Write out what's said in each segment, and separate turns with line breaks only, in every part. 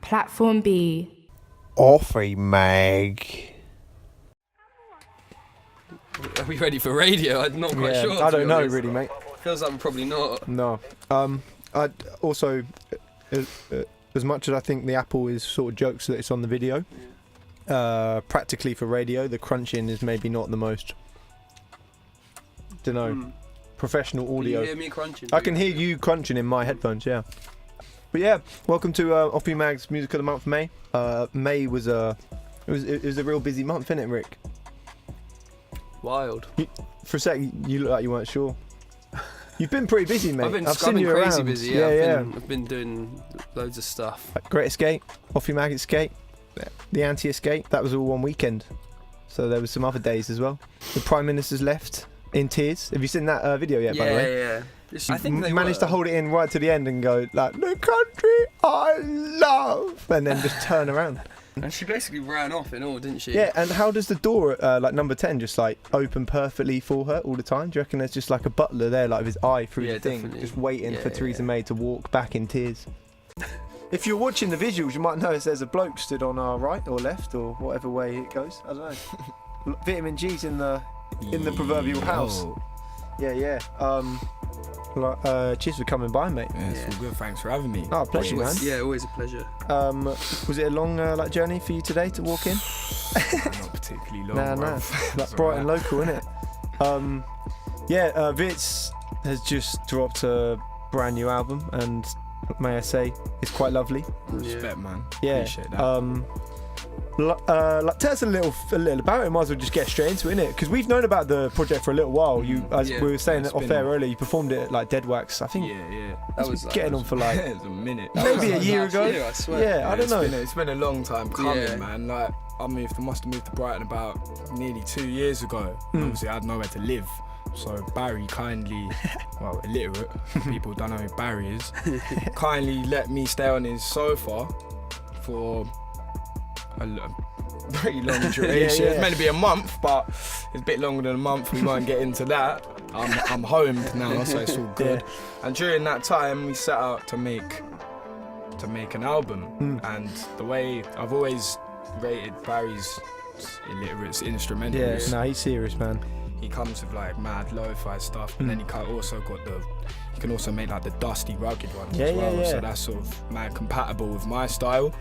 Platform B.
Offie Mag.
Are we ready for radio? I'm not quite sure.
I don't know really, mate.
Feels like I'm probably not.
No. I also, as much as I think the Apple is sort of jokes that it's on the video, practically for radio, the crunching is maybe not the most, professional audio.
Can you hear me crunching?
I can hear you crunching in my headphones, yeah. But yeah, welcome to Offie Mag's Music of the Month, May. May was it was a real busy month, innit, Rick?
Wild.
For a sec, you look like you weren't sure. You've been pretty busy, mate.
I've
seen you
crazy
around.
busy.
Yeah.
I've been doing loads of stuff.
Like Great Escape, Offie Mag Escape, the Anti-Escape. That was all one weekend. So there was some other days as well. The Prime Minister's left in tears. Have you seen that video yet? By the way,
Yeah.
I think they managed to hold it in right to the end and go like, "The country I love," and then just turn around.
And she basically ran off in all, didn't she?
Yeah, and how does the door like number 10 just like open perfectly for her all the time? Do you reckon there's just like a butler there, like with his eye through the thing,
definitely.
just waiting for Theresa May to walk back in tears? If you're watching the visuals, you might notice there's a bloke stood on our right or left or whatever way it goes. I don't know. Vitamin G's in the proverbial house. Yeah. Cheers for coming by, mate.
Yeah, it's all good. Thanks for having me.
Oh, pleasure, man.
Yeah, always a pleasure.
Was it a long journey for you today to walk in?
Not particularly long.
No. Like Brighton local, innit? Vitz has just dropped a brand new album, and may I say, it's quite lovely.
Respect, man.
Yeah.
Appreciate that.
Tell us a little about it. Might as well just get straight into it, innit? Because we've known about the project for a little while. We were saying it off air earlier. You performed it at like Dead Wax, I think.
Yeah.
That was getting on for like
it was a minute.
Maybe a year ago.
I swear.
Yeah, I don't know.
It's been a long time coming,
Yeah.
man. Like I must have moved to Brighton about nearly 2 years ago. Obviously, I had nowhere to live. So Barry kindly, well, illiterate people don't know who Barry is, kindly let me stay on his sofa for a pretty long duration. It's meant to be a month, but it's a bit longer than a month. We won't get into that. I'm homed now, so it's all good. Yeah. And during that time, we set out to make an album. And the way I've always rated Barry's illiterate's instrumentals.
Yeah, no, he's serious, man.
He comes with like mad lo-fi stuff, and then he can also make like the dusty, rugged ones as well. So that's sort of mad compatible with my style.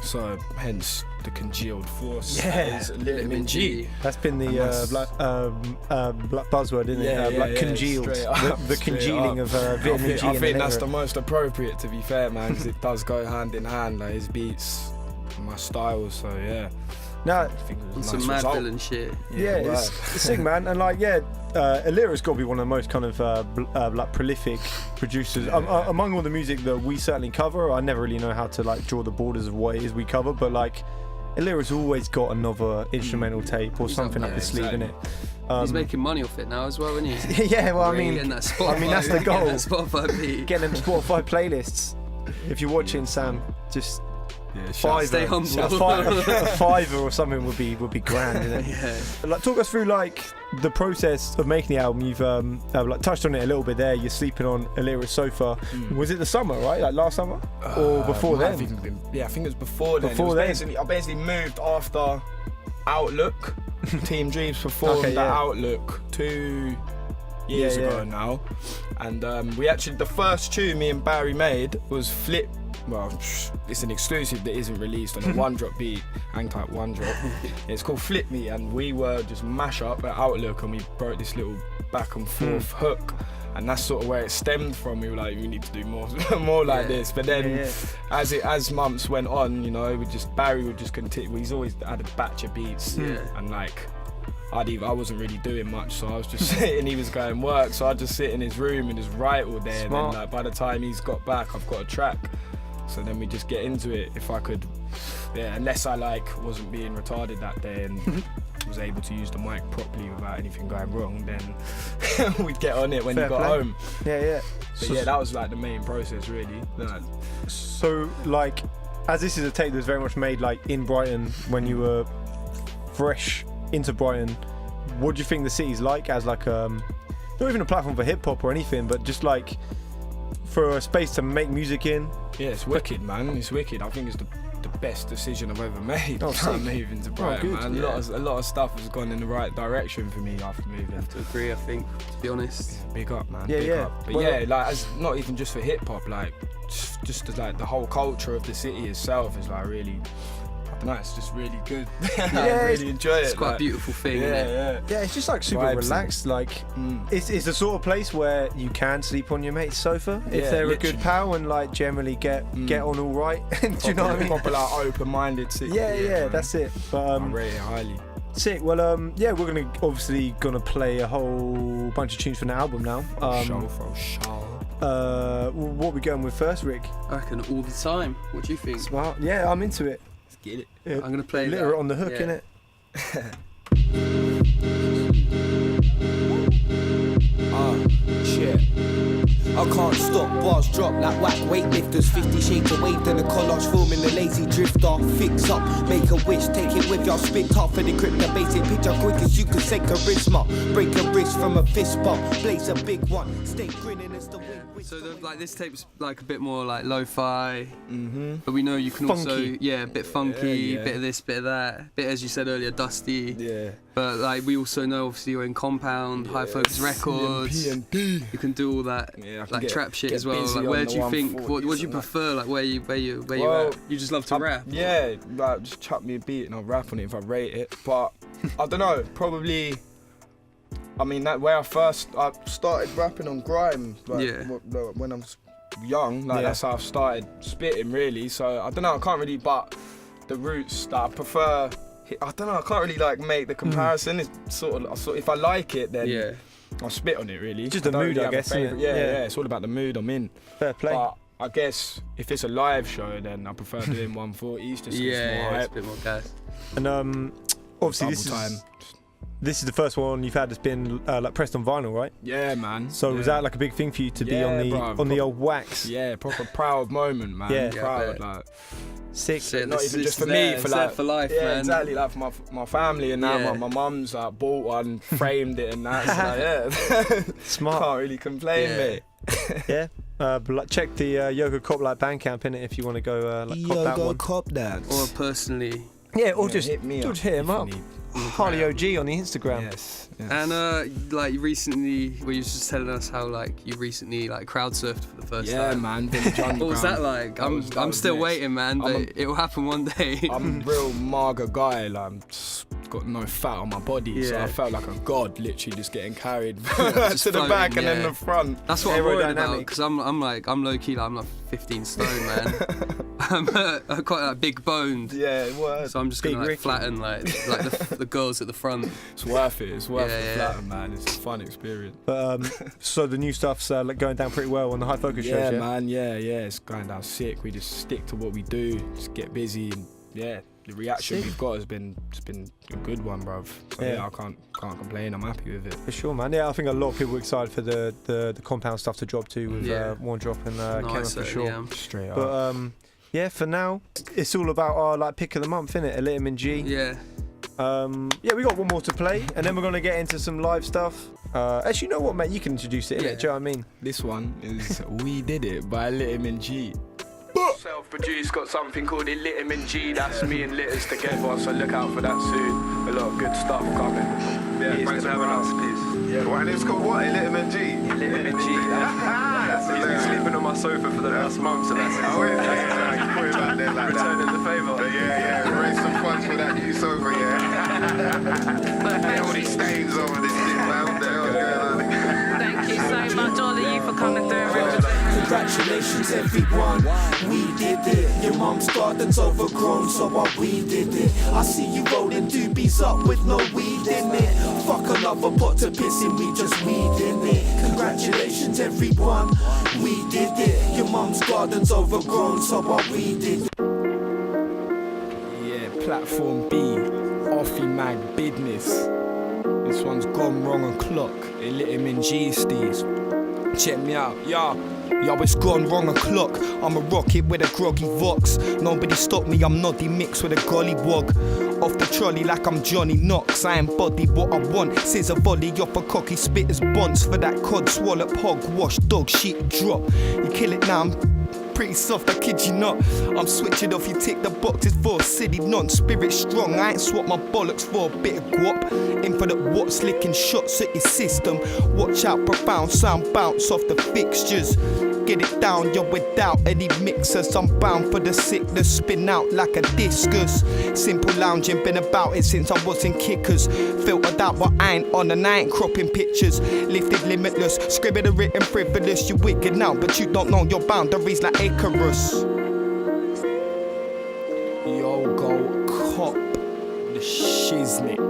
So hence the congealed force.
Yeah,
is illiterate G.
That's been the black buzzword, isn't it? Congealed. The congealing of vitamin G.
I think that's the most appropriate, to be fair, man, because it does go hand in hand. Like his beats, my style. So yeah.
No,
some mad villain shit.
Yeah, it's sick, man. And like, illiterate's got to be one of the most kind of like prolific producers among all the music that we certainly cover. I never really know how to like draw the borders of what it is we cover, but like, illiterate's always got another instrumental tape or something up his sleeve, innit?
He's making money off it now as well, isn't he?
Yeah, well,
Getting that Spotify,
that's the goal.
Getting that Spotify beat.
Getting them Spotify playlists. If you're watching, Sam, just.
Stay humble.
A fiver or something would be grand, isn't it?
Yeah.
Like, talk us through like the process of making the album. You've like touched on it a little bit there. You're sleeping on Illiterate's sofa. Was it the summer, right? Like last summer, or before then?
I think it was before then. I basically moved after Outlook. Team Dreams performed at Outlook 2 years ago now, and we actually, the first tune me and Barry made was Flip. Well, it's an exclusive that isn't released on a one drop beat, hang tight one drop. It's called Flip Me, and we were just mash up at Outlook, and we broke this little back and forth hook, and that's sort of where it stemmed from. We were like, we need to do more like this. But then as months went on, you know, Barry would just continue. He's always had a batch of beats, and like I wasn't really doing much, so I was just sitting. He was going work, so I'd just sit in his room and just write all day.
Smart.
And then like by the time he's got back, I've got a track. So then we just get into it. If I could, unless I like wasn't being retarded that day and was able to use the mic properly without anything going wrong, then we'd get on it when you got home.
Yeah.
So that was like the main process, really.
So like, as this is a tape that was very much made like in Brighton when you were fresh into Brighton, what do you think the city's like as like not even a platform for hip hop or anything, but just like for a space to make music in?
Yeah, it's wicked, man. It's wicked. I think it's the best decision I've ever made.
Oh, sick.
Moving to Brighton,
good,
man.
yeah.
A lot of stuff has gone in the right direction for me after moving.
I have to agree, I think, to be honest.
Yeah, big up, man.
Yeah,
big
yeah.
up. But
Well,
yeah, like, as not even just for hip hop, like just like the whole culture of the city itself is like really. I don't know, it's just really good. I really enjoy it.
It's quite a beautiful thing, isn't it?
Yeah, it's just like super
Vibes
relaxed. Like, it's the sort of place where you can sleep on your mate's sofa if
Yeah,
they're a
literally.
good pal and like generally get on all right. Do you know what I mean?
Proper like open-minded city.
Yeah, that's it. But
I rate it highly.
sick. Well, yeah, we're gonna play a whole bunch of tunes from the album now. What are we going with first, Rick?
I reckon all the time. What do you think?
Smart. Yeah, I'm into it.
Let's get it.
Yeah.
I'm gonna play
Literate
that.
on the hook,
Yeah.
innit?
Shit. I can't stop, bars drop like whack weightlifters. 50 shades of wave, then a collage film in the lazy drifter. Fix up, make a wish, take it with y'all. Spit tough and decrypt the basic picture quick as you can say charisma. Break a wrist from a fist bump, blaze a big one. Stay grinning as the wind.
So like this tape's like a bit more like lo-fi, but we know you can also
Funky.
a bit funky,
Yeah.
bit of this, bit of that, bit as you said earlier, dusty.
Yeah.
But like we also know obviously you're in Compound, High Focus Records.
CMP.
You can do all that
Yeah, I can
like
get-
trap shit
get
as well.
busy
Like where
on
do
the
you think?
140s
What do you
and that.
prefer? Like where you
Well,
at? You just love to rap.
Yeah, like just chuck me a beat and I'll rap on it if I rate it. But I don't know, probably. I mean, that way I started rapping on grime. Like,
Yeah.
When I was young, like
Yeah.
that's how I started spitting really. So I don't know, I can't really. But the roots that I prefer, I don't know, I can't really like make the comparison. It's sort of if I like it, then
Yeah.
I'll spit on it really.
Just
I
the
don't
mood,
really
I
have a
guess, innit?
favourite. Yeah,
Yeah.
yeah, it's all about the mood I'm in.
Fair play.
But I guess if it's a live show, then I prefer doing 140s just 'cause it's more
Yeah, it's
hype.
a bit more gas.
And obviously
Double time.
this is the first one you've had that's been like pressed on vinyl, right?
Yeah, man.
So
yeah.
was that like a big thing for you to be
Yeah,
on the
bruv.
old wax?
Yeah, proper proud moment, man.
Yeah.
Proud,
Yeah, I
like
Sick.
Shit,
not
this
even
is
just for
there,
me,
it's
for
there
like
for life,
yeah,
man.
exactly. Like for my family and now
Yeah.
my mum's like bought one, framed it, and that's like yeah.
Smart.
Can't really complain,
Yeah.
mate.
Yeah. But like, check the Yogocop like Bandcamp in it if you want to go like cop that one.
Yogocop Danz.
Or personally.
Yeah, or
Yeah,
just
hit me
just
up
hit him
if you
up.
need.
Harley OG on the Instagram.
Yes. yes.
And like recently, were you just telling us how like you recently like crowd surfed for the first
yeah,
time?
man. Village
What was that
Underground.
like?
That
I'm
was
still
next.
waiting, man, but it will happen one day.
I'm a real mager guy, like I'm just got no fat on my body, so
Yeah.
I felt like a god, literally just getting carried
Just
to the
floating,
back and then
yeah.
the front.
That's what I'm worried about
Aerodynamic.
because I'm low key, like I'm like 15 stone, man. I'm quite like big boned.
Yeah, it was.
So I'm just
Big
gonna like
Ricky.
flatten like the girls at the front.
It's worth it. It's worth
Yeah,
the
yeah.
flatten, man. It's a fun experience.
But so the new stuff's like going down pretty well on the High Focus shows,
Yeah,
yeah?
man. Yeah. It's going down sick. We just stick to what we do. Just get busy. And, yeah, the reaction
Sick.
we've got has been a good one, bruv. So,
Yeah.
yeah, I can't complain. I'm happy with it.
For sure, man. Yeah, I think a lot of people are excited for the Compound stuff to drop too with
Yeah.
One Drop and Kenna for
certainly
sure.
am.
Straight up.
But yeah, for now, it's all about our like pick of the month, innit? Illitamin G.
Yeah.
Yeah, we got one more to play, and then we're gonna get into some live stuff. Actually, you know what, mate? You can introduce it, innit?
Yeah.
Do you know what I mean?
This one is We Did It by Illitamin G. Self-produced, got something called Illitamin G. That's me and Litters together, so look out for that soon. A lot of good stuff coming.
Yeah, thanks for having us. Yeah, well, and it's called what? Illitamin G?
Illitamin G.
That's
He's been sleeping on my sofa for the last month, so that's
Oh, yeah, you put it back there like
returning
that.
the favour.
Yeah, raise some funds for that new sofa, yeah? All these stains over this shit, man. What the hell is going on?
Thank you so much, all of you, for coming through.
Congratulations everyone, we did it. Your mum's garden's overgrown, so we did it. I see you rolling doobies up with no weed in it. Fuck another pot to piss in, we just weed in it. Congratulations everyone, we did it. Your mum's garden's overgrown, so we did it.
Yeah, Platform B, Offie Mag Business. This one's gone wrong o'clock. Illitamin G Steez. Check me out, Yo, it's gone wrong o'clock. I'm a rocket with a groggy vox. Nobody stop me, I'm noddy mixed with a gollywog. Off the trolley like I'm Johnny Knox. I embody what I want. Scissor volley off a cocky spitter's bonds. For that cod swallop hog wash dog shit drop. You kill it now, I'm
pretty soft, I kid you not. I'm switching off, you tick the boxes for a city non-spirit strong. I ain't swap my bollocks for a bit of guap. Infinite watts licking shots at your system. Watch out, profound sound bounce off the fixtures. Get it down, you're without any mixers. I'm bound for the sickness, spin out like a discus. Simple lounging, been about it since I was in kickers. Filtered out what I ain't on and I ain't cropping pictures. Lifted limitless, scribbled a written frivolous. You wicked now, but you don't know your boundaries like Icarus. Yogocop, the shiznit.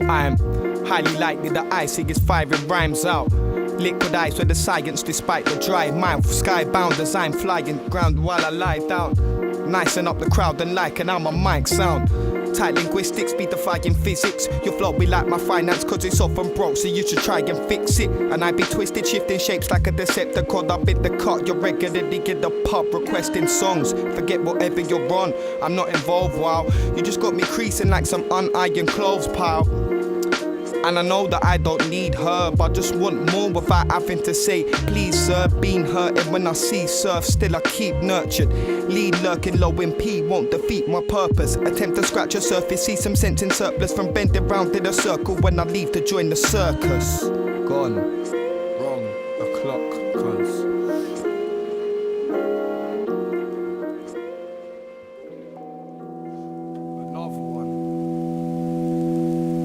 I'm highly likely that icing is firing rhymes out. Liquid ice with the science despite the dry mind. Skybound as I'm flying ground while I lie down. Nicing up the crowd and liking how my mic sound. Tight linguistics be defying physics. Your flow be like my finance cause it's often broke, so you should try and fix it. And I be twisted, shifting shapes like a Decepticon. I bit the cut, you're regularly in the pub requesting songs. Forget whatever you're on, I'm not involved, wow. You just got me creasing like some unironed clothes pile. And I know that I don't need herb, I just want more without having to say please sir. Been hurted when I see surf, still I keep nurtured. Lead lurking low in P won't defeat my purpose. Attempt to scratch a surface, see some sense in surplus. From bending round in a circle when I leave to join the circus. Gone, wrong, o'clock, cause another one.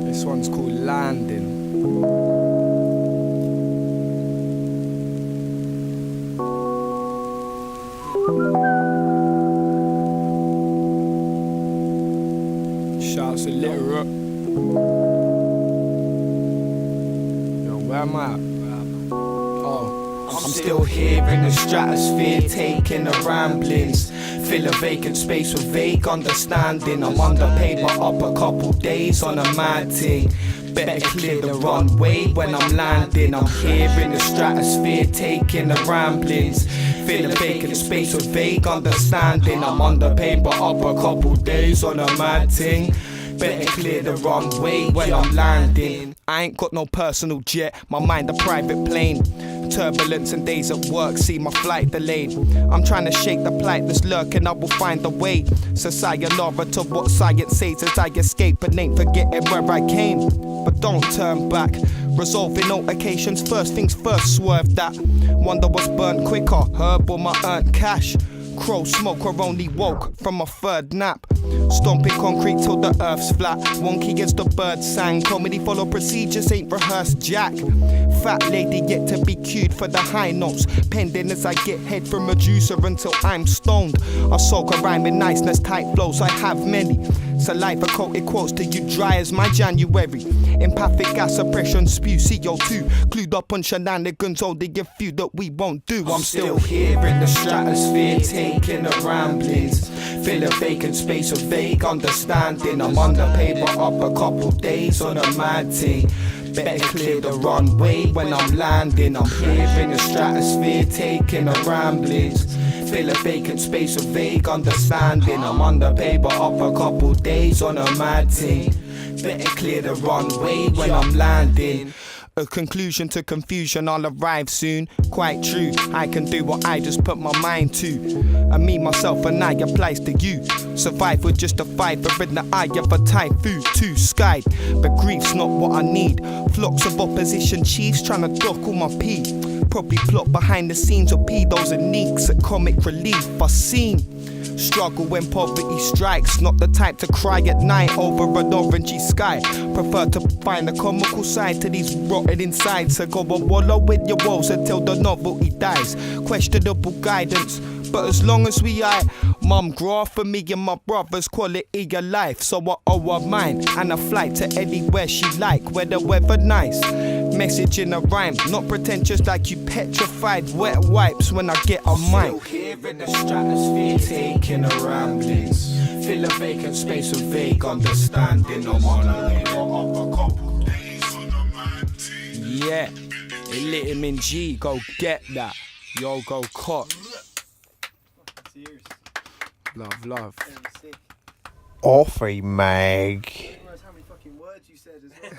This one's called Landing. Shouts illiterate. Yo, where am I at? Oh, I'm still here in the stratosphere, taking the ramblings. Fill a vacant space with vague understanding. I'm underpaid but up a couple days on a mad thing. Better clear the runway when I'm landing. I'm here in the stratosphere, taking the ramblings. Fill a vacant space with vague understanding. I'm underpaid but up a couple days on a mad thing. Better clear the runway when I'm landing. I ain't got no personal jet, my mind a private plane. Turbulence and days at work see my flight delayed. I'm trying to shake the plight that's lurking, I will find a way. So sayonara to what science says as I escape and ain't forgetting where I came. But don't turn back, resolving altercations, first things first, swerve that. Wonder what's burnt quicker, herb or my earned cash. Crow smoker only woke from a third nap. Stomping concrete till the earth's flat. Wonky as the bird sang. Comedy follow procedures, ain't rehearsed jack. Fat lady yet to be cued for the high notes. Pending as I get head from a juicer until I'm stoned. I soak a rhyme in niceness, tight flows, I have many. Saliva coated quotes till you dry as my January. Empathic gas suppression, spew CO2. Clued up on shenanigans, only a few that we won't do. I'm still here in the stratosphere, taking the ramblings. Fill a vacant space with vague understanding. I'm underpaid but up a couple days on a mad thing. Better clear the runway when I'm landing. I'm here in the stratosphere, taking the ramblings. Fill a vacant space with vague understanding. I'm underpaid but up a couple days on a mad thing. Better clear the runway when I'm landing. A conclusion to confusion, I'll arrive soon. Quite true, I can do what I just put my mind to. And me, myself and I applies to you. Survive with just a fiver in the eye of a typhoon. Too skied, but grief's not what I need. Flocks of opposition chiefs trying to dock all my pee. Probably plot behind the scenes of pedos and neeks at comic relief. I've seen struggle when poverty strikes. Not the type to cry at night over an orangey sky. Prefer to find the comical side to these rotten insides. So go and wallow with your woes until the novelty dies. Questionable guidance, but as long as we mum grow for me and my brother's quality of life. So I owe her mine and a flight to anywhere she like, where the weather nice. Message in a rhyme, not pretentious like you petrified wet wipes when I get a mic. Still here in the stratosphere, taking the ramblings. Fill a vacant space with vague understanding. I'm on a couple days on a mad team. Yeah, illitamin G, go get that. Yogocop. Love.
Offie Mag.
How many fucking words you said as well.